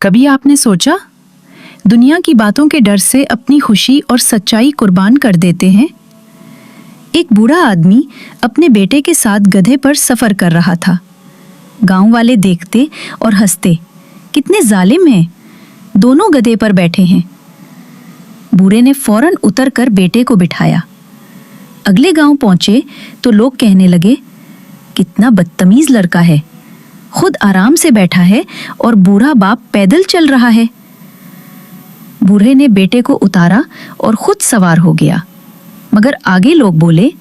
कभी आपने सोचा, दुनिया की बातों के डर से अपनी खुशी और सच्चाई कुर्बान कर देते हैं। एक बूढ़ा आदमी अपने बेटे के साथ गधे पर सफर कर रहा था। गांव वाले देखते और हंसते, कितने जालिम हैं, दोनों गधे पर बैठे हैं। बूढ़े ने फौरन उतर कर बेटे को बिठाया। अगले गांव पहुंचे तो लोग कहने लगे, कितना बदतमीज लड़का है, खुद आराम से बैठा है और बूढ़ा बाप पैदल चल रहा है। बूढ़े ने बेटे को उतारा और खुद सवार हो गया, मगर आगे लोग बोले,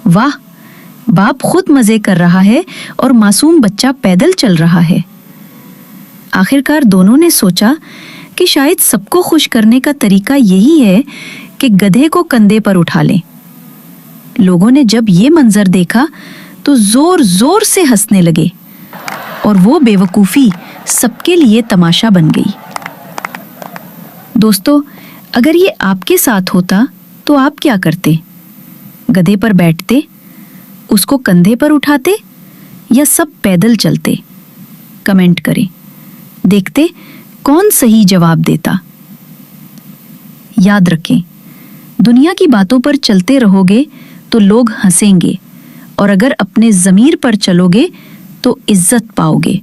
वाह, बाप खुद मजे कर रहा है और मासूम बच्चा पैदल चल रहा है। आखिरकार दोनों ने सोचा कि शायद सबको खुश करने का तरीका यही है कि गधे को कंधे पर उठा लें। लोगों ने जब ये मंजर देखा तो जोर जोर से हंसने लगे और वो बेवकूफ़ी सबके लिए तमाशा बन गई। दोस्तों, अगर ये आपके साथ होता तो आप क्या करते? गधे पर बैठते, उसको कंधे पर उठाते या सब पैदल चलते? कमेंट करें, देखते कौन सही जवाब देता। याद रखें, दुनिया की बातों पर चलते रहोगे तो लोग हंसेंगे, और अगर अपने ज़मीर पर चलोगे तो इज्जत पाओगे।